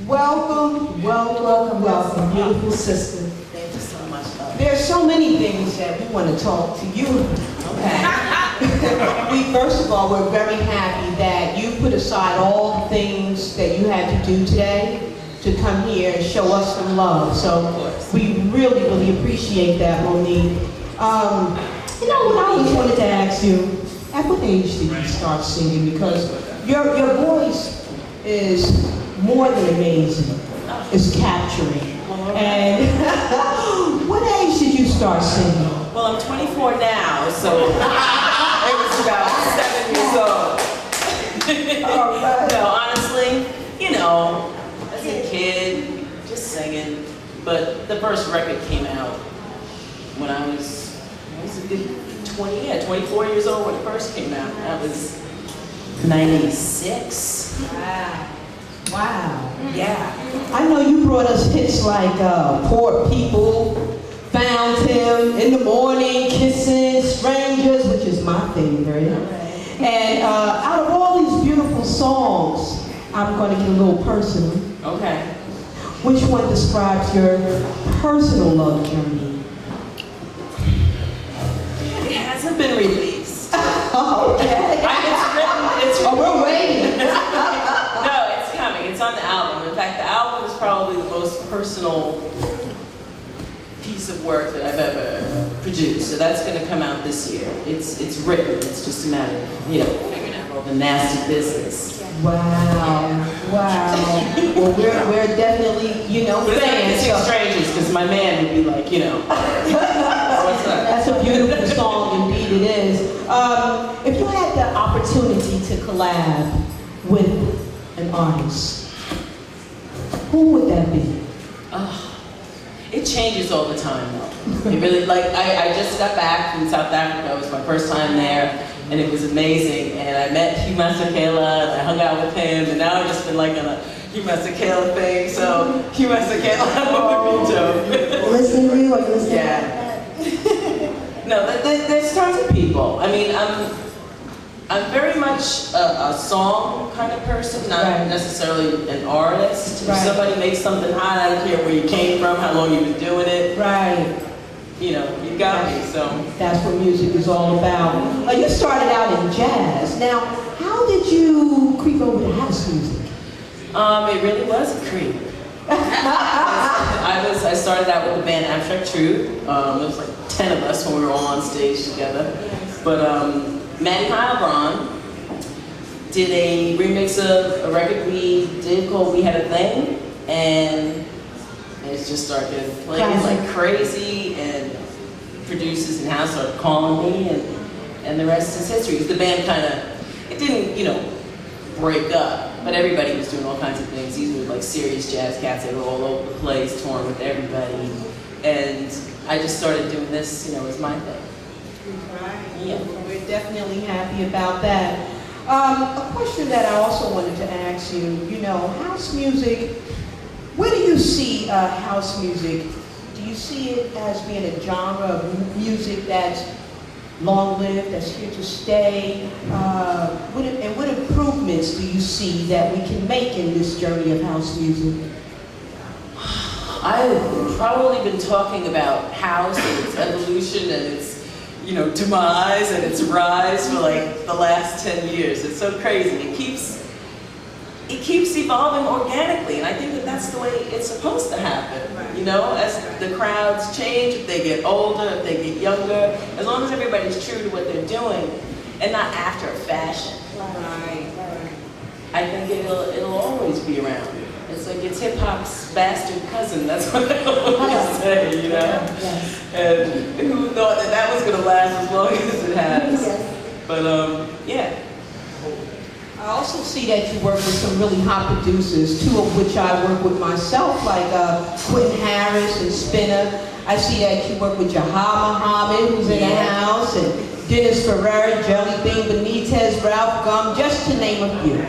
Welcome, welcome, welcome, beautiful sister. Thank you so much, love. There's so many things that we want to talk to you. Okay. First of all, we're very happy that you put aside all the things that you had to do today to come here and show us some love. So we really, really appreciate that, Monique. You know what I always wanted to ask you, at what age did you start singing? Because your voice is more than amazing. It's capturing. And what age did you start singing? Well, I'm 24 now, so it was about 7 years old. No, honestly, you know, as a kid, just singing. But the first record came out when I was a good 24 years old when it first came out. That was 96. Wow. Wow. Yeah. I know you brought us hits like Poor People, Found Him, In the Morning, Kissing, Strangers, which is my favorite. And out of all these beautiful songs, I'm going to get a little personal. Okay. Which one describes your personal love journey? It hasn't been released. Okay. We're waiting. No, it's coming. It's on the album. In fact, the album is probably the most personal piece of work that I've ever produced. So that's going to come out this year. It's written. It's just a matter of, you know, figuring out all the nasty business. Wow. Wow. Well, we're definitely, you know, But it's not fans. Kissing Strangers, because my man would be like, you know, what's that? That's a beautiful song, indeed it is. If you had the opportunity to collab with an artist, who would that be? It changes all the time, though. It really, like, I just got back from South Africa. It was my first time there, and it was amazing. And I met Hugh Masekela, and I hung out with him, and now I've just been like on a Hugh Masekela thing. So Hugh Masekela would be dope. Listen to you or listen? Yeah. No, there's tons of people. I mean, I'm very much a song kind of person, not necessarily an artist. If somebody makes something hot, I don't care where you came from, how long you've been doing it. Right. You know, you got me, so. That's what music is all about. You started out in jazz. Now, how did you creep over to house music? It really was a creep. I started out with the band Abstract Truth. There was like 10 of us when we were all on stage together. But Maddie Heilbronn did a remix of a record we did called We Had a Thing, and it just started playing like crazy, and producers in house started calling me, and the rest is history. Because the band kind of, it didn't, you know, break up, but everybody was doing all kinds of things. These were like serious jazz cats. They were all over the place, touring with everybody, and I just started doing this, you know, as my thing. Right. Yeah. We're definitely happy about that. A question that I also wanted to ask you, you know, house music, where do you see house music? Do you see it as being a genre of music that's long-lived, that's here to stay? And what improvements do you see that we can make in this journey of house music? I've probably been talking about house and its evolution and its, you know, demise and its rise for like the last 10 years. It's so crazy. It keeps evolving organically, and I think that that's the way it's supposed to happen. You know, as the crowds change, if they get older, if they get younger, as long as everybody's true to what they're doing and not after a fashion. Right. I think it'll always be around. It's like it's hip hop's bastard cousin. That's what I always say, you know. Yes. And who thought that that was going to last as long as it has? Yes. But yeah. I also see that you work with some really hot producers, two of which I work with myself, like Quentin Harris and Spinner. I see that you work with Jahar Muhammad, who's in the house, and Dennis Ferrer, Jelly Bean Benitez, Ralph Gum, just to name a few.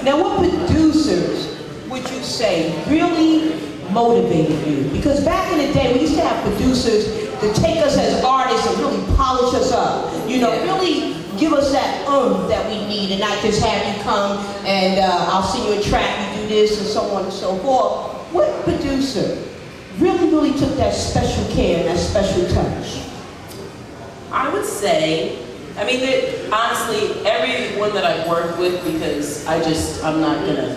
Now, what producers would you say really motivated you? Because back in the day, we used to have producers that take us as artists and really polish us up. You know, really give us that that we need, and not just have you come and I'll send you a track, you do this and so on and so forth. What producer really took that special care and that special touch? I would say, I mean, honestly, everyone that I've worked with, because I'm not gonna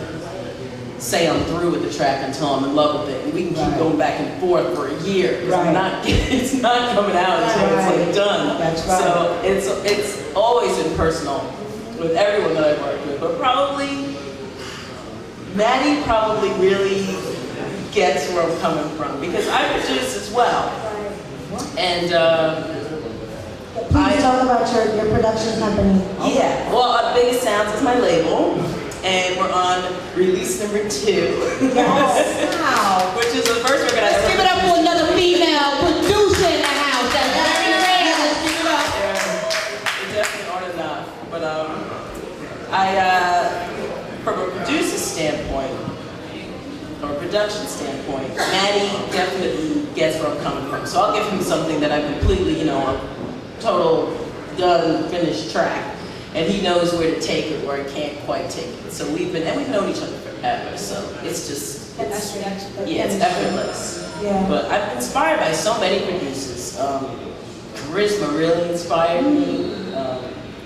say I'm through with the track until I'm in love with it. And we can keep going back and forth for a year. It's not coming out until it's like done. That's right. So it's always been personal with everyone that I've worked with. But probably, Maddie probably really gets where I'm coming from, because I produce as well. And please talk about your production company. Yeah, well, Biggest Sounds is my label, and we're on release number 2. Yes. Wow. Which is the first record I ever. Let's give it up for another female producer in the house. That's very rare. Let's give it up. They definitely aren't enough. But from a producer standpoint, from a production standpoint, Maddie definitely gets where I'm coming from. So I'll give him something that I completely, a total done, finished track. And he knows where to take it, where I can't quite take it. So we've known each other forever. So it's just, it's effortless. Yeah. But I've been inspired by so many producers. Charisma really inspired me.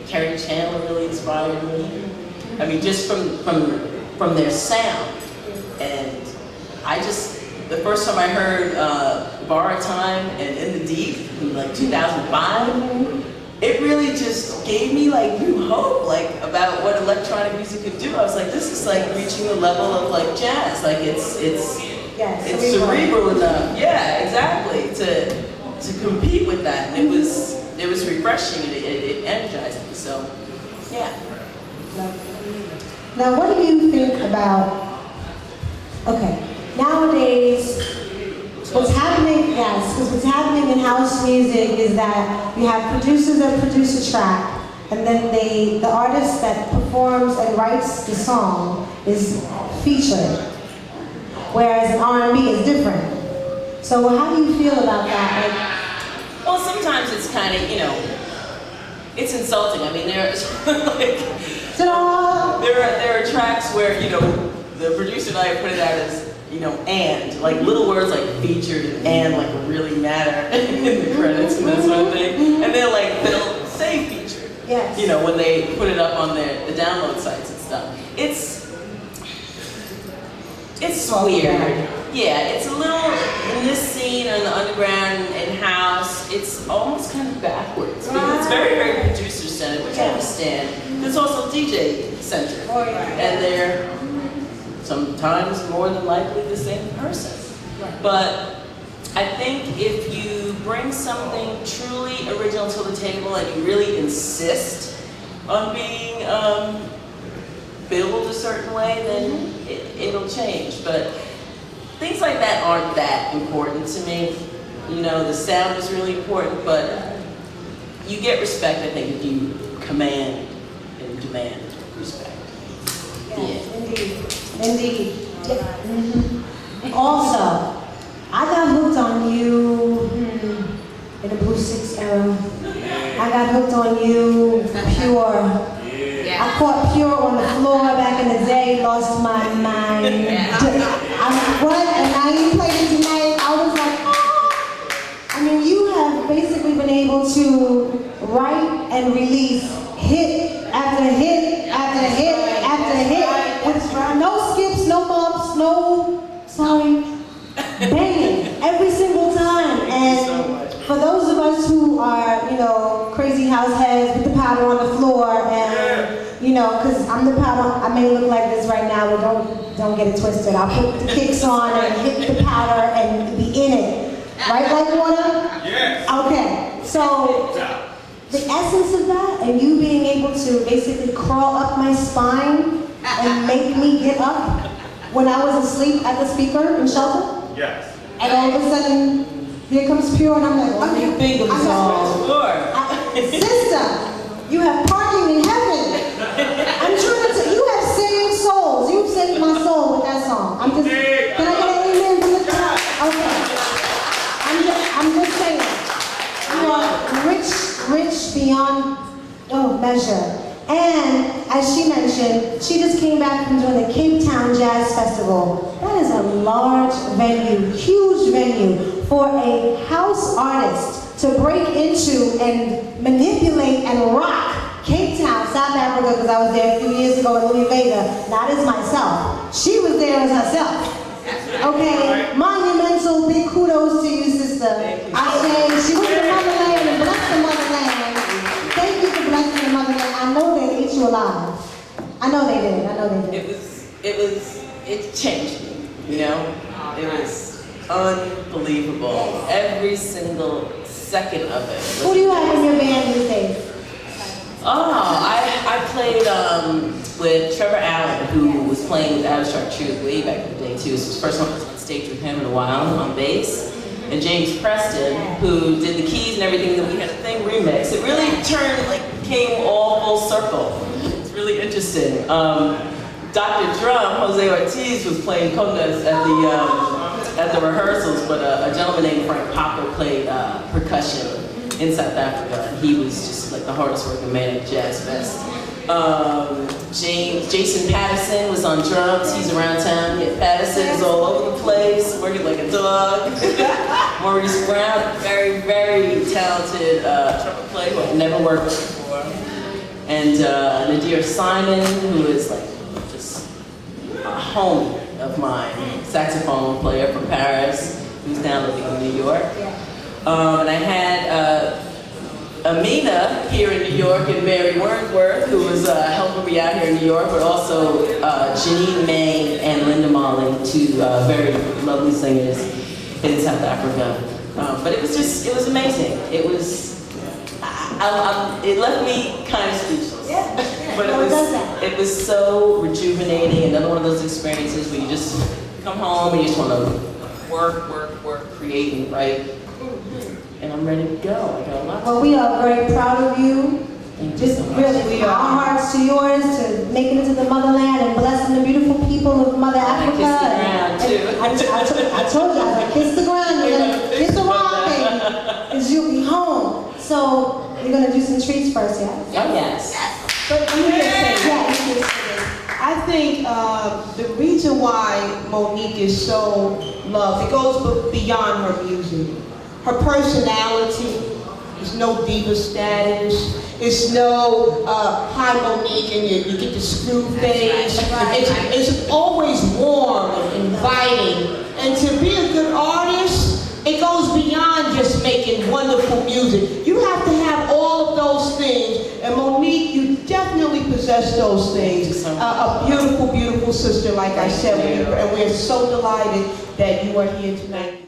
Kerry Chandler really inspired me. I mean, just from their sound. And the first time I heard Borrowed Time and In the Deep in like 2005, it really just gave me like new hope, like about what electronic music could do. I was like, this is like reaching the level of like jazz. Like it's cerebral enough. Yeah, exactly. To compete with that. And it was refreshing and it energized me. So yeah. Now what do you think about, nowadays, what's happening in house music is that you have producers that produce a track, and then the artist that performs and writes the song is featured, whereas an R&B is different. So how do you feel about that? Well, sometimes it's kind of, it's insulting. I mean, there are tracks where, the producer and I put it out as, and, like little words like featured and like really matter in the credits and that sort of thing. And then they'll say featured, when they put it up on the download sites and stuff. It's weird. Yeah, it's a little, in this scene, in the underground, in house, it's almost kind of backwards. Because it's very, very producer-centered, which I understand. It's also DJ-centered. And they're sometimes more than likely the same person. But I think if you bring something truly original to the table and you really insist on being billed a certain way, then it'll change. But things like that aren't that important to me. The sound is really important, but you get respect, I think, if you command and demand respect. Yes, indeed. Yeah. Mm-hmm. Also, I got hooked on you in the Blue Six era. I got hooked on you, Pure. I caught Pure on the floor back in the day, lost my mind. And now you played it tonight. I was like, oh. I mean, you have basically been able to write and release hit after hit after hit after hit. No skips, no bumps, banging every single time. And for those of us who are, crazy house heads with the powder on the floor, and because I'm the powder, I may look like this right now, but don't get it twisted. I'll put the kicks on and hit the powder and be in it. Right, like water? Yes. Okay, so the essence of that, and you being able to basically crawl up my spine and make me get up when I was asleep at the speaker in shelter. Yes. And all of a sudden, here comes Pure, and I'm like, Monique Bingham sister, you have parking in heaven. I'm trying to tell you, have saved souls. You've saved my soul with that song. Can I get an amen from the top? Okay. I'm just saying. You are rich beyond measure. And as she mentioned, she just came back from doing the Cape Town Jazz Festival. That is a large venue, huge venue for a house artist to break into and manipulate and rock Cape Town, South Africa, because I was there a few years ago in Louis Vega, not as myself. She was there as herself. Okay, monumental, big kudos to you, sister. I say she went to the motherland and blessed the motherland. Thank you for blessing the motherland. I know they ate you alive. I know they did. I know they did. It changed me, you know? It was unbelievable. Every single second of it. Who do you have in your band these days? Oh, I played with Trevor Allen, who was playing with Abstract Truth way back in the day too. This was the first time I was on stage with him in a while on bass. And James Preston, who did the keys and everything, that we had a thing remix. It really came all full circle. It's really interesting. Dr. Drum, Jose Ortiz, was playing congas at the rehearsals, but a gentleman named Frank Popper played percussion in South Africa, and he was just like the hardest working man at Jazz Fest. Jason Patterson was on drums. He's around town. Yeah, Patterson is all over the place, working like a dog. Maurice Brown, very, very talented trumpet player who I've never worked with before. And Nadir Simon, who is like just a homie of mine, saxophone player from Paris, who's now living in New York. And I had Aaminah here in New York and Mary Wordsworth, who was helping me out here in New York, but also Janine May and Linda Molly, two very lovely singers in South Africa. But it was amazing. It was, it left me kind of speechless. But it was so rejuvenating. Another one of those experiences where you just come home and you just want to work, create and write. And I'm ready to go. I got a lot. Well, we are very proud of you. Just really, our hearts to yours, to making it to the motherland and blessing the beautiful people of Mother Africa. I kissed the ground too. I told you, I was like, kiss the ground, you're gonna kiss the rock, baby, because you'll be home. So you're gonna do some treats first, yeah? Oh yes. But let me just say this. I think the reason why Monique is so loved, it goes beyond her music. Her personality is no diva status. It's no hi Monique and you get the screw face. It's always warm and inviting. And to be a good artist, it goes beyond just making wonderful music. You have to have all of those things. And Monique, you definitely possess those things. A beautiful, beautiful sister, like I said, and we're so delighted that you are here tonight.